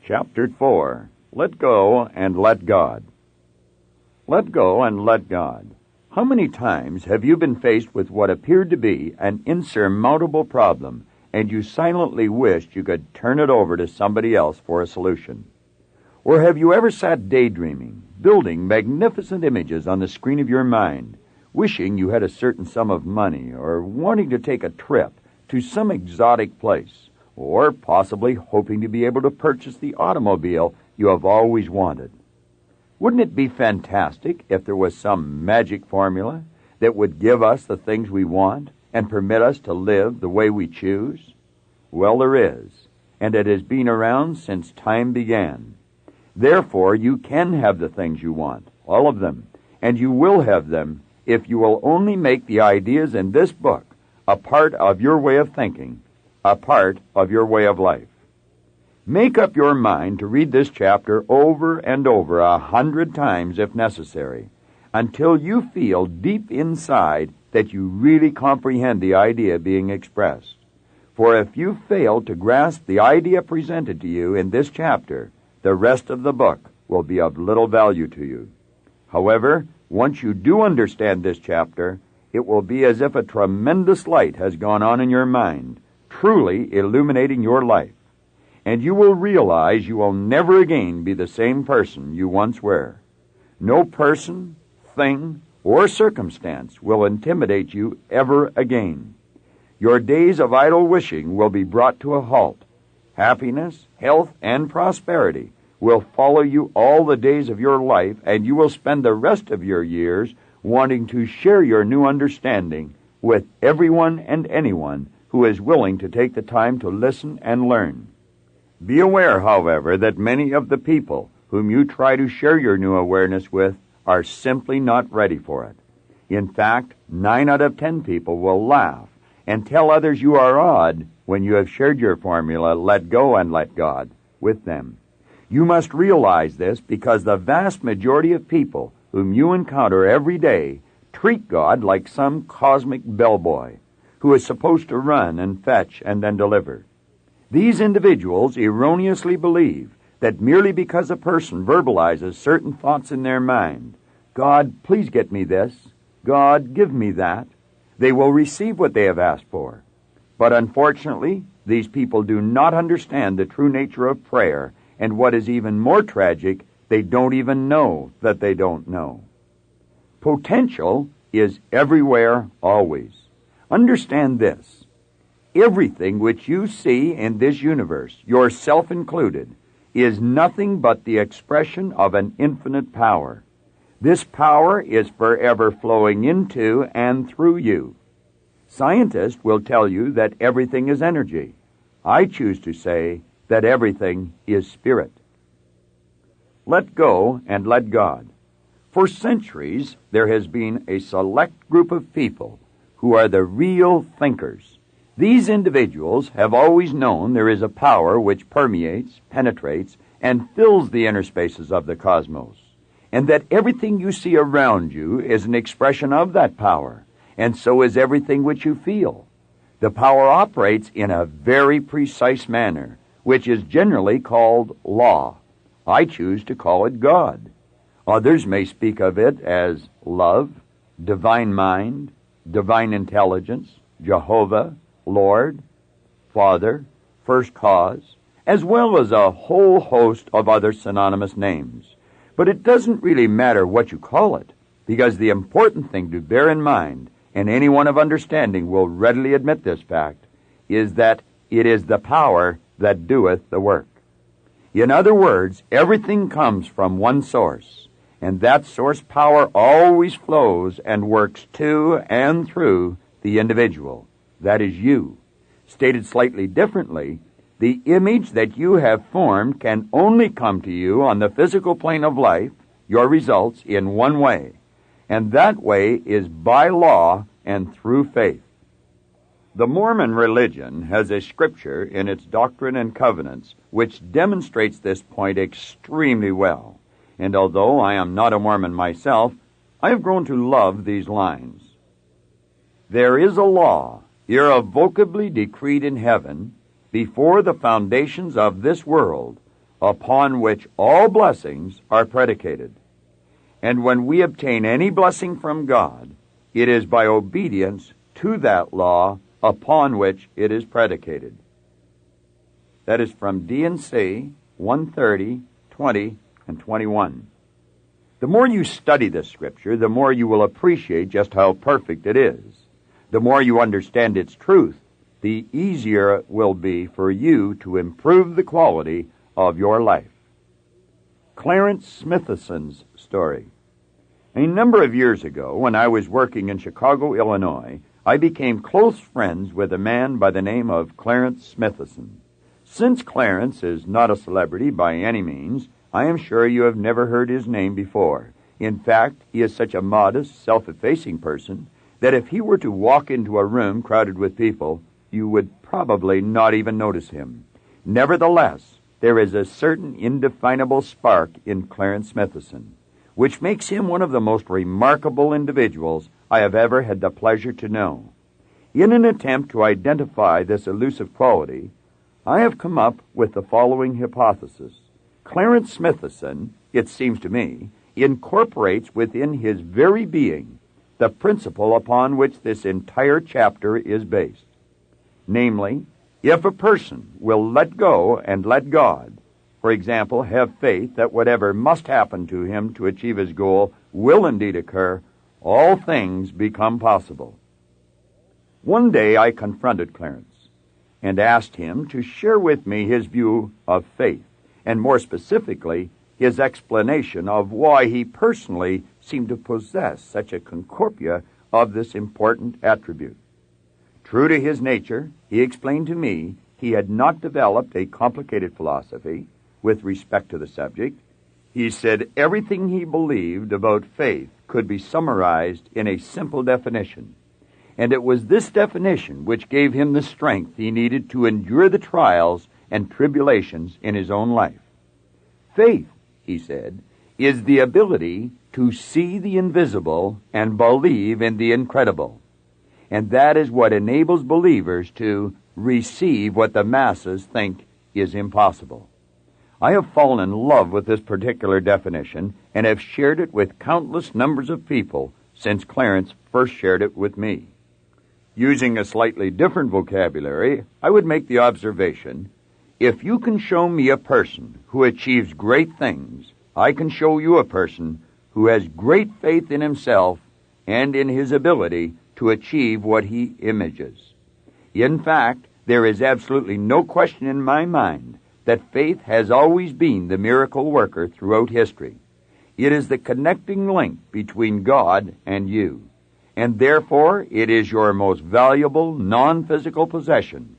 Chapter 4. Let Go and Let God. Let go and let God. How many times have you been faced with what appeared to be an insurmountable problem, and you silently wished you could turn it over to somebody else for a solution? Or have you ever sat daydreaming, building magnificent images on the screen of your mind, wishing you had a certain sum of money, or wanting to take a trip to some exotic place, or possibly hoping to be able to purchase the automobile you have always wanted? Wouldn't it be fantastic if there was some magic formula that would give us the things we want and permit us to live the way we choose? Well, there is, and it has been around since time began. Therefore, you can have the things you want, all of them, and you will have them if you will only make the ideas in this book a part of your way of thinking, a part of your way of life. Make up your mind to read this chapter over and over 100 times if necessary, until you feel deep inside that you really comprehend the idea being expressed. For if you fail to grasp the idea presented to you in this chapter, the rest of the book will be of little value to you. However, once you do understand this chapter, it will be as if a tremendous light has gone on in your mind, truly illuminating your life, and you will realize you will never again be the same person you once were. No person, thing, or circumstance will intimidate you ever again. Your days of idle wishing will be brought to a halt. Happiness, health, and prosperity will follow you all the days of your life, and you will spend the rest of your years wanting to share your new understanding with everyone and anyone who is willing to take the time to listen and learn. Be aware, however, that many of the people whom you try to share your new awareness with are simply not ready for it. In fact, 9 out of 10 people will laugh and tell others you are odd when you have shared your formula, let go and let God, with them. You must realize this because the vast majority of people whom you encounter every day treat God like some cosmic bellboy who is supposed to run and fetch and then deliver. These individuals erroneously believe that merely because a person verbalizes certain thoughts in their mind, God, please get me this, God, give me that, they will receive what they have asked for. But unfortunately, these people do not understand the true nature of prayer, and what is even more tragic, they don't even know that they don't know. Potential is everywhere, always. Understand this. Everything which you see in this universe, yourself included, is nothing but the expression of an infinite power. This power is forever flowing into and through you. Scientists will tell you that everything is energy. I choose to say that everything is spirit. Let go and let God. For centuries, there has been a select group of people who are the real thinkers. These individuals have always known there is a power which permeates, penetrates, and fills the inner spaces of the cosmos, and that everything you see around you is an expression of that power, and so is everything which you feel. The power operates in a very precise manner, which is generally called law. I choose to call it God. Others may speak of it as love, divine mind, divine intelligence, Jehovah, Lord, Father, first cause, as well as a whole host of other synonymous names. But it doesn't really matter what you call it, because the important thing to bear in mind, and anyone of understanding will readily admit this fact, is that it is the power that doeth the work. In other words, everything comes from one source, and that source power always flows and works to and through the individual. That is you. Stated slightly differently, the image that you have formed can only come to you on the physical plane of life, your results, in one way, and that way is by law and through faith. The Mormon religion has a scripture in its Doctrine and Covenants which demonstrates this point extremely well. And although I am not a Mormon myself, I have grown to love these lines. There is a law irrevocably decreed in heaven before the foundations of this world, upon which all blessings are predicated. And when we obtain any blessing from God, it is by obedience to that law upon which it is predicated. That is from D&C 130, 20, and 21. The more you study this scripture, the more you will appreciate just how perfect it is. The more you understand its truth, the easier it will be for you to improve the quality of your life. Clarence Smithson's story. A number of years ago, when I was working in Chicago, Illinois, I became close friends with a man by the name of Clarence Smithson. Since Clarence is not a celebrity by any means, I am sure you have never heard his name before. In fact, he is such a modest, self-effacing person that if he were to walk into a room crowded with people, you would probably not even notice him. Nevertheless, there is a certain indefinable spark in Clarence Smithson, which makes him one of the most remarkable individuals I have ever had the pleasure to know. In an attempt to identify this elusive quality, I have come up with the following hypothesis. Clarence Smithson, it seems to me, incorporates within his very being the principle upon which this entire chapter is based. Namely, if a person will let go and let God, for example, have faith that whatever must happen to him to achieve his goal will indeed occur, all things become possible. One day I confronted Clarence and asked him to share with me his view of faith, and more specifically, his explanation of why he personally seemed to possess such a concordia of this important attribute. True to his nature, he explained to me he had not developed a complicated philosophy with respect to the subject. He said everything he believed about faith could be summarized in a simple definition, and it was this definition which gave him the strength he needed to endure the trials and tribulations in his own life. Faith, he said, is the ability to see the invisible and believe in the incredible. And that is what enables believers to receive what the masses think is impossible. I have fallen in love with this particular definition and have shared it with countless numbers of people since Clarence first shared it with me. Using a slightly different vocabulary, I would make the observation, if you can show me a person who achieves great things, I can show you a person who has great faith in himself and in his ability to achieve what he images. In fact, there is absolutely no question in my mind that faith has always been the miracle worker throughout history. It is the connecting link between God and you, and therefore it is your most valuable non-physical possession.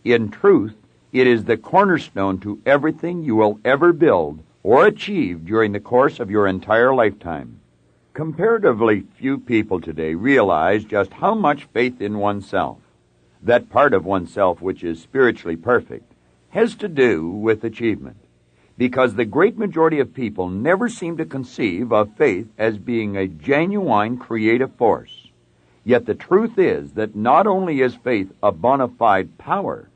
In truth, it is the cornerstone to everything you will ever build or achieve during the course of your entire lifetime. Comparatively few people today realize just how much faith in oneself, that part of oneself which is spiritually perfect, has to do with achievement, because the great majority of people never seem to conceive of faith as being a genuine creative force. Yet the truth is that not only is faith a bona fide power,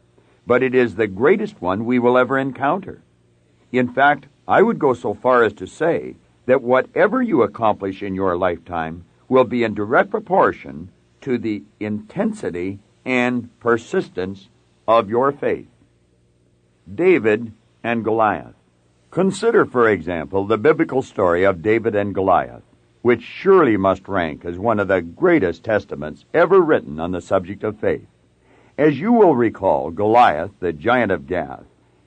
but it is the greatest one we will ever encounter. In fact, I would go so far as to say that whatever you accomplish in your lifetime will be in direct proportion to the intensity and persistence of your faith. David and Goliath. Consider, for example, the biblical story of David and Goliath, which surely must rank as one of the greatest testaments ever written on the subject of faith. As you will recall, Goliath, the giant of Gath,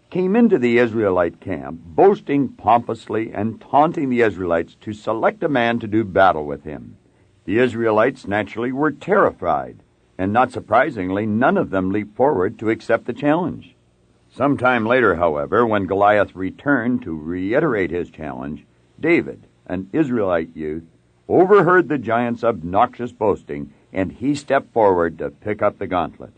came into the Israelite camp, boasting pompously and taunting the Israelites to select a man to do battle with him. The Israelites naturally were terrified, and not surprisingly, none of them leaped forward to accept the challenge. Some time later, however, when Goliath returned to reiterate his challenge, David, an Israelite youth, overheard the giant's obnoxious boasting, and he stepped forward to pick up the gauntlet.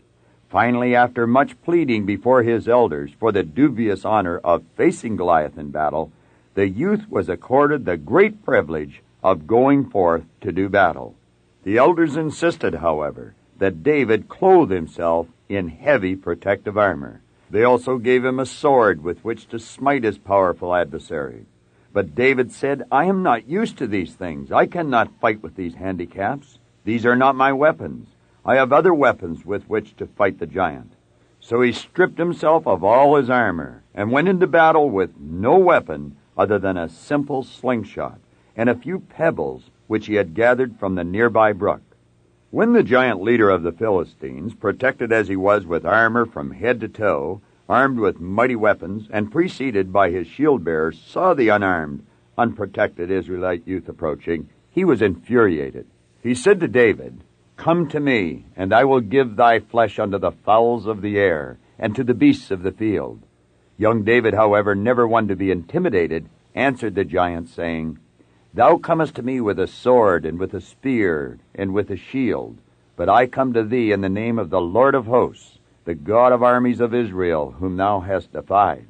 Finally, after much pleading before his elders for the dubious honor of facing Goliath in battle, the youth was accorded the great privilege of going forth to do battle. The elders insisted, however, that David clothe himself in heavy protective armor. They also gave him a sword with which to smite his powerful adversary. But David said, I am not used to these things. I cannot fight with these handicaps. These are not my weapons. I have other weapons with which to fight the giant. So he stripped himself of all his armor and went into battle with no weapon other than a simple slingshot and a few pebbles which he had gathered from the nearby brook. When the giant leader of the Philistines, protected as he was with armor from head to toe, armed with mighty weapons, and preceded by his shield-bearers, saw the unarmed, unprotected Israelite youth approaching, he was infuriated. He said to David, Come to me, and I will give thy flesh unto the fowls of the air, and to the beasts of the field. Young David, however, never one to be intimidated, answered the giant, saying, Thou comest to me with a sword, and with a spear, and with a shield. But I come to thee in the name of the Lord of hosts, the God of armies of Israel, whom thou hast defied.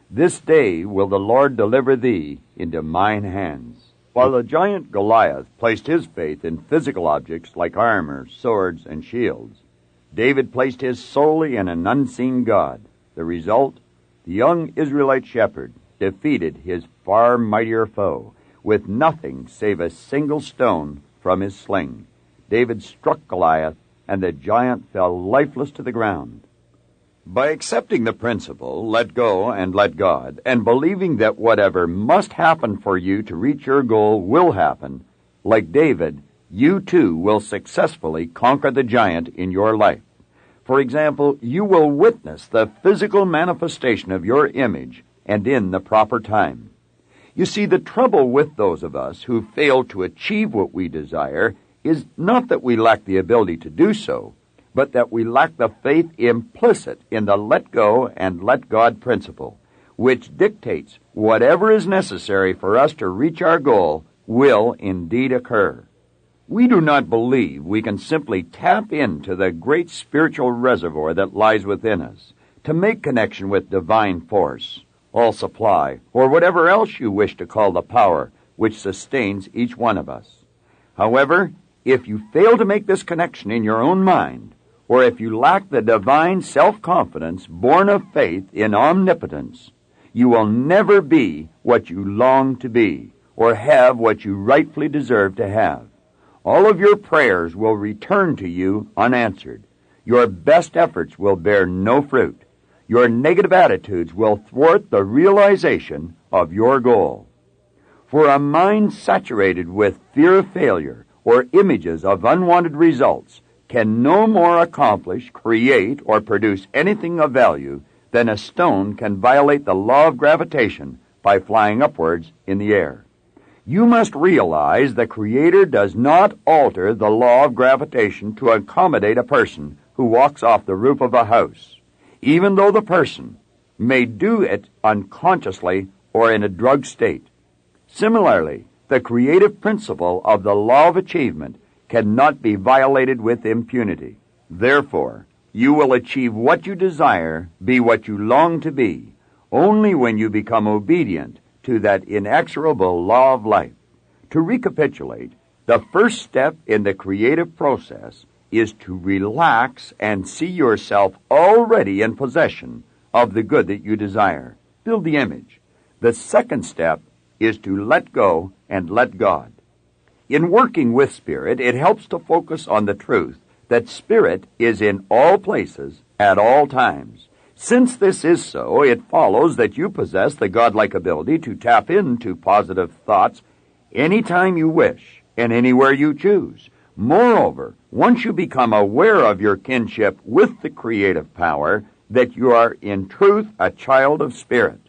This day will the Lord deliver thee into mine hands. While the giant Goliath placed his faith in physical objects like armor, swords, and shields, David placed his solely in an unseen God. The result? The young Israelite shepherd defeated his far mightier foe with nothing save a single stone from his sling. David struck Goliath, and the giant fell lifeless to the ground. By accepting the principle, let go and let God, and believing that whatever must happen for you to reach your goal will happen, like David, you too will successfully conquer the giant in your life. For example, you will witness the physical manifestation of your image and in the proper time. You see, the trouble with those of us who fail to achieve what we desire is not that we lack the ability to do so, but that we lack the faith implicit in the let go and let God principle, which dictates whatever is necessary for us to reach our goal will indeed occur. We do not believe we can simply tap into the great spiritual reservoir that lies within us to make connection with divine force, all supply, or whatever else you wish to call the power which sustains each one of us. However, if you fail to make this connection in your own mind, or if you lack the divine self-confidence born of faith in omnipotence, you will never be what you long to be, or have what you rightfully deserve to have. All of your prayers will return to you unanswered. Your best efforts will bear no fruit. Your negative attitudes will thwart the realization of your goal. For a mind saturated with fear of failure or images of unwanted results can no more accomplish, create, or produce anything of value than a stone can violate the law of gravitation by flying upwards in the air. You must realize the Creator does not alter the law of gravitation to accommodate a person who walks off the roof of a house, even though the person may do it unconsciously or in a drugged state. Similarly, the creative principle of the law of achievement cannot be violated with impunity. Therefore, you will achieve what you desire, be what you long to be, only when you become obedient to that inexorable law of life. To recapitulate, the first step in the creative process is to relax and see yourself already in possession of the good that you desire. Build the image. The second step is to let go and let God. In working with Spirit, it helps to focus on the truth that Spirit is in all places at all times. Since this is so, it follows that you possess the godlike ability to tap into positive thoughts anytime you wish and anywhere you choose. Moreover, once you become aware of your kinship with the creative power, that you are in truth a child of Spirit,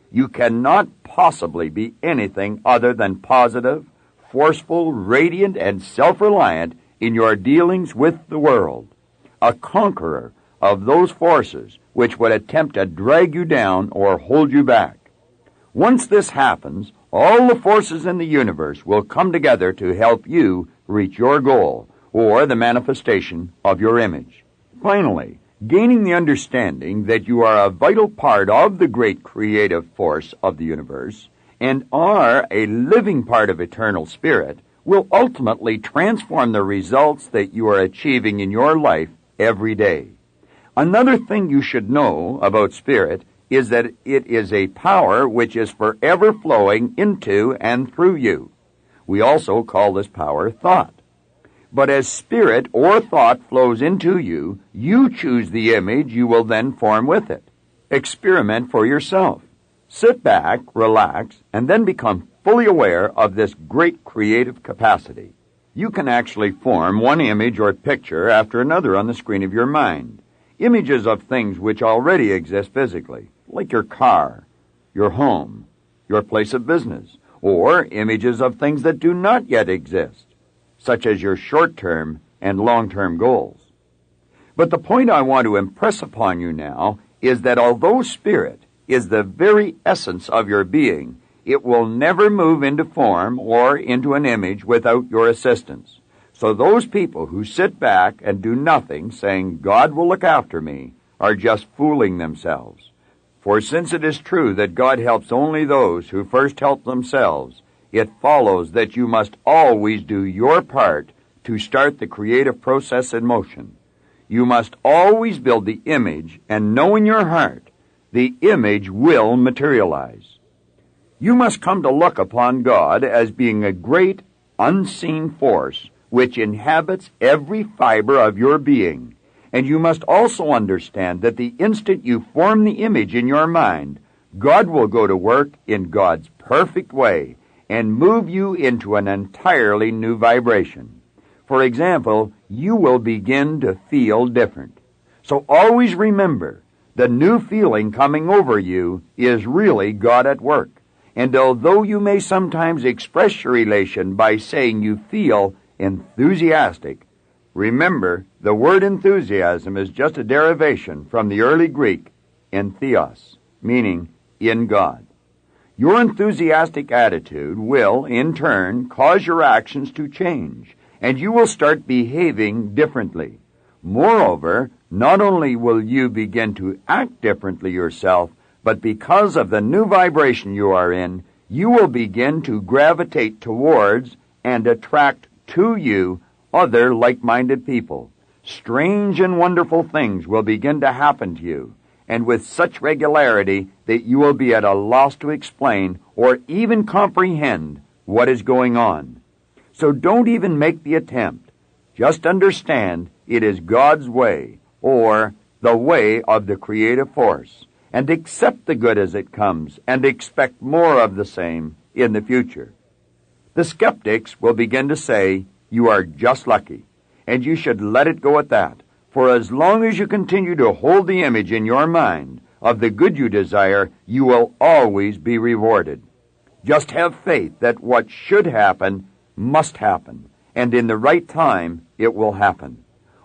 you cannot possibly be anything other than positive, forceful, radiant, and self-reliant in your dealings with the world, a conqueror of those forces which would attempt to drag you down or hold you back. Once this happens, all the forces in the universe will come together to help you reach your goal, or the manifestation of your image. Finally, gaining the understanding that you are a vital part of the great creative force of the universe, and are a living part of eternal Spirit, will ultimately transform the results that you are achieving in your life every day. Another thing you should know about spirit is that it is a power which is forever flowing into and through you. We also call this power thought. But as spirit or thought flows into you, you choose the image you will then form with it. Experiment for yourself. Sit back, relax, and then become fully aware of this great creative capacity. You can actually form one image or picture after another on the screen of your mind. Images of things which already exist physically, like your car, your home, your place of business, or images of things that do not yet exist, such as your short-term and long-term goals. But the point I want to impress upon you now is that although spirit is the very essence of your being, it will never move into form or into an image without your assistance. So those people who sit back and do nothing, saying, "God will look after me," are just fooling themselves. For since it is true that God helps only those who first help themselves, it follows that you must always do your part to start the creative process in motion. You must always build the image and know in your heart the image will materialize. You must come to look upon God as being a great, unseen force which inhabits every fiber of your being. And you must also understand that the instant you form the image in your mind, God will go to work in God's perfect way and move you into an entirely new vibration. For example, you will begin to feel different. So always remember, the new feeling coming over you is really God at work. And although you may sometimes express your elation by saying you feel enthusiastic, remember, the word enthusiasm is just a derivation from the early Greek entheos, meaning in God. Your enthusiastic attitude will, in turn, cause your actions to change, and you will start behaving differently. Moreover, not only will you begin to act differently yourself, but because of the new vibration you are in, you will begin to gravitate towards and attract to you other like-minded people. Strange and wonderful things will begin to happen to you, and with such regularity that you will be at a loss to explain or even comprehend what is going on. So don't even make the attempt. Just understand it is God's way, or the way of the creative force, and accept the good as it comes and expect more of the same in the future. The skeptics will begin to say, "You are just lucky," and you should let it go at that. For as long as you continue to hold the image in your mind of the good you desire, you will always be rewarded. Just have faith that what should happen must happen, and in the right time it will happen.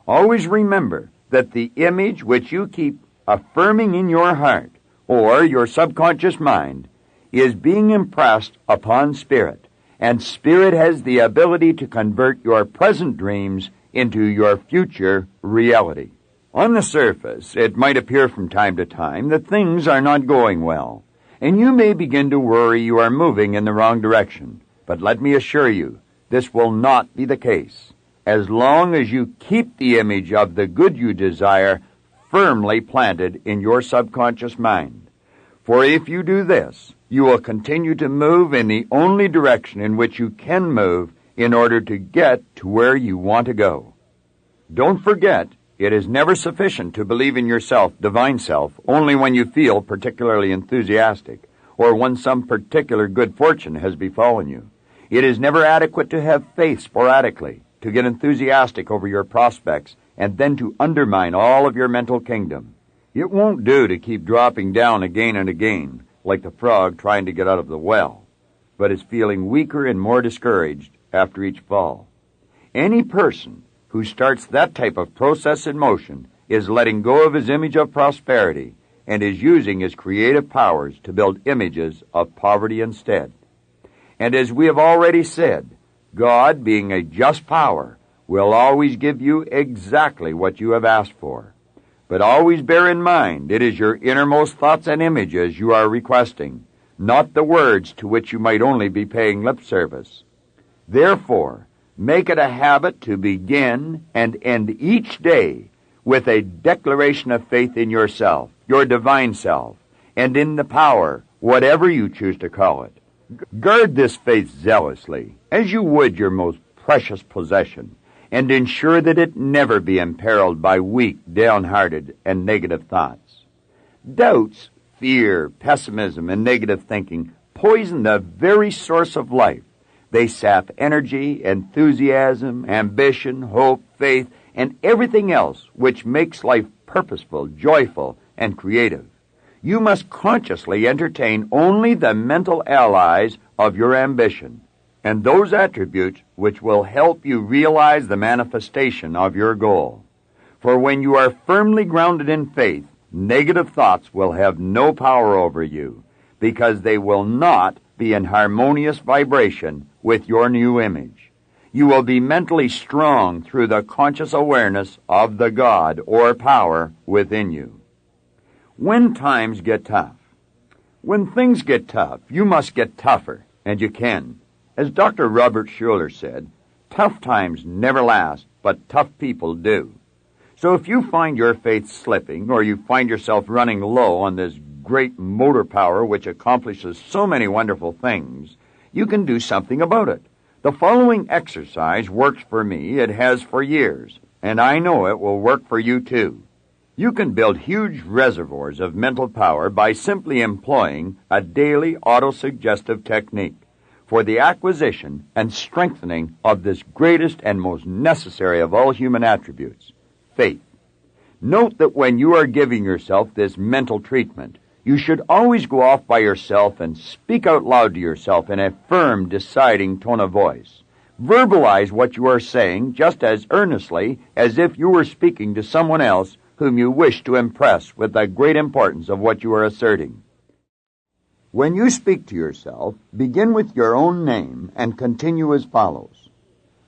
Always remember that the image which you keep affirming in your heart, or your subconscious mind, is being impressed upon spirit, and spirit has the ability to convert your present dreams into your future reality. On the surface, it might appear from time to time that things are not going well, and you may begin to worry you are moving in the wrong direction. But let me assure you, this will not be the case, as long as you keep the image of the good you desire firmly planted in your subconscious mind. For if you do this, you will continue to move in the only direction in which you can move in order to get to where you want to go. Don't forget, it is never sufficient to believe in yourself, divine self, only when you feel particularly enthusiastic, or when some particular good fortune has befallen you. It is never adequate to have faith sporadically, to get enthusiastic over your prospects, and then to undermine all of your mental kingdom. It won't do to keep dropping down again and again, like the frog trying to get out of the well, but is feeling weaker and more discouraged after each fall. Any person who starts that type of process in motion is letting go of his image of prosperity and is using his creative powers to build images of poverty instead. And as we have already said, God, being a just power, will always give you exactly what you have asked for. But always bear in mind, it is your innermost thoughts and images you are requesting, not the words to which you might only be paying lip service. Therefore, make it a habit to begin and end each day with a declaration of faith in yourself, your divine self, and in the power, whatever you choose to call it. Guard this faith zealously, as you would your most precious possession, and ensure that it never be imperiled by weak, downhearted, and negative thoughts. Doubts, fear, pessimism, and negative thinking poison the very source of life. They sap energy, enthusiasm, ambition, hope, faith, and everything else which makes life purposeful, joyful, and creative. You must consciously entertain only the mental allies of your ambition, and those attributes which will help you realize the manifestation of your goal. For when you are firmly grounded in faith, negative thoughts will have no power over you, because they will not be in harmonious vibration with your new image. You will be mentally strong through the conscious awareness of the God or power within you. When times get tough. When things get tough, you must get tougher, and you can. As Dr. Robert Schuller said, tough times never last, but tough people do. So if you find your faith slipping, or you find yourself running low on this great motor power which accomplishes so many wonderful things, you can do something about it. The following exercise works for me. It has for years, and I know it will work for you too. You can build huge reservoirs of mental power by simply employing a daily autosuggestive technique for the acquisition and strengthening of this greatest and most necessary of all human attributes, faith. Note that when you are giving yourself this mental treatment, you should always go off by yourself and speak out loud to yourself in a firm, deciding tone of voice. Verbalize what you are saying just as earnestly as if you were speaking to someone else whom you wish to impress with the great importance of what you are asserting. When you speak to yourself, begin with your own name and continue as follows.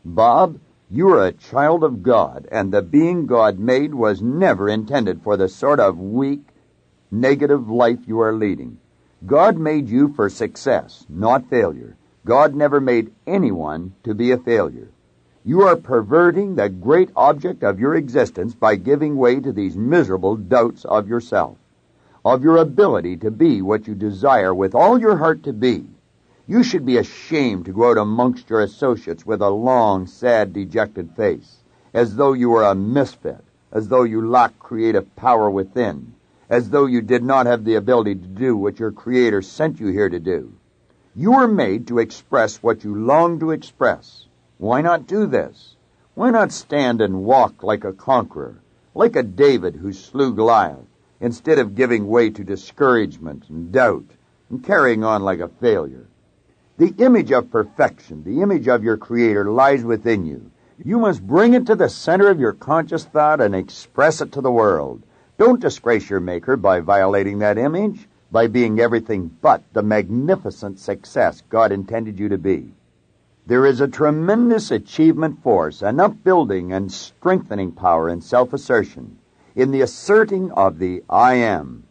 Bob, you are a child of God, and the being God made was never intended for the sort of weak, negative life you are leading. God made you for success, not failure. God never made anyone to be a failure. You are perverting the great object of your existence by giving way to these miserable doubts of yourself, of your ability to be what you desire with all your heart to be. You should be ashamed to go out amongst your associates with a long, sad, dejected face, as though you were a misfit, as though you lacked creative power within, as though you did not have the ability to do what your Creator sent you here to do. You were made to express what you long to express. Why not do this? Why not stand and walk like a conqueror, like a David who slew Goliath, instead of giving way to discouragement and doubt and carrying on like a failure? The image of perfection, the image of your Creator, lies within you. You must bring it to the center of your conscious thought and express it to the world. Don't disgrace your Maker by violating that image, by being everything but the magnificent success God intended you to be. There is a tremendous achievement force, an upbuilding and strengthening power in self-assertion, in the asserting of the I am.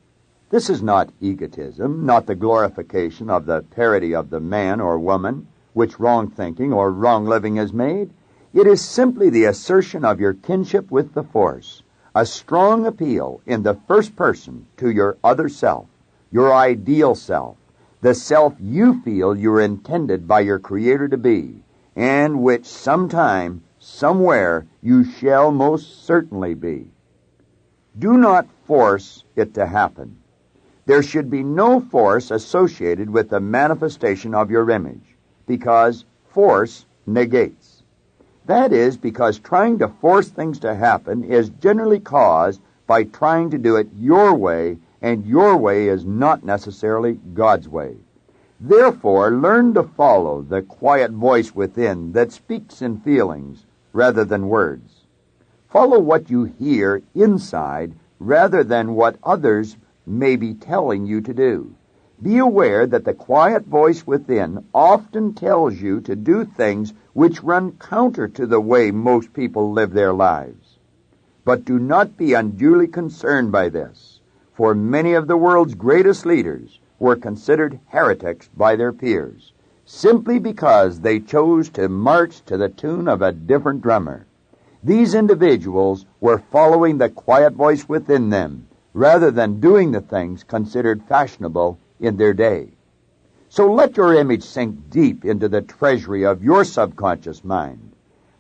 This is not egotism, not the glorification of the parody of the man or woman, which wrong thinking or wrong living has made. It is simply the assertion of your kinship with the force, a strong appeal in the first person to your other self, your ideal self, the self you feel you are intended by your Creator to be, and which sometime, somewhere, you shall most certainly be. Do not force it to happen. There should be no force associated with the manifestation of your image, because force negates. That is, because trying to force things to happen is generally caused by trying to do it your way, and your way is not necessarily God's way. Therefore, learn to follow the quiet voice within that speaks in feelings rather than words. Follow what you hear inside rather than what others may be telling you to do. Be aware that the quiet voice within often tells you to do things which run counter to the way most people live their lives. But do not be unduly concerned by this, for many of the world's greatest leaders were considered heretics by their peers, simply because they chose to march to the tune of a different drummer. These individuals were following the quiet voice within them, rather than doing the things considered fashionable in their day. So let your image sink deep into the treasury of your subconscious mind.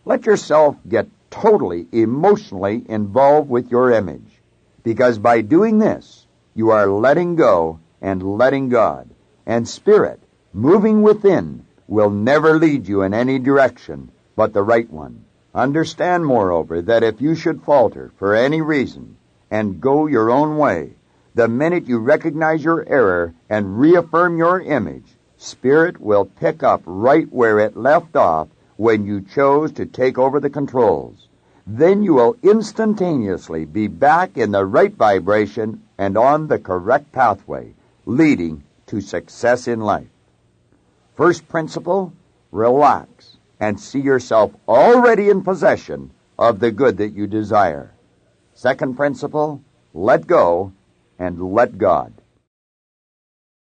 Let yourself get totally emotionally involved with your image, because by doing this, you are letting go and letting God, and Spirit, moving within, will never lead you in any direction but the right one. Understand, moreover, that if you should falter for any reason and go your own way, the minute you recognize your error and reaffirm your image, Spirit will pick up right where it left off when you chose to take over the controls. Then you will instantaneously be back in the right vibration and on the correct pathway, leading to success in life. First principle, relax and see yourself already in possession of the good that you desire. Second principle, let go and let God.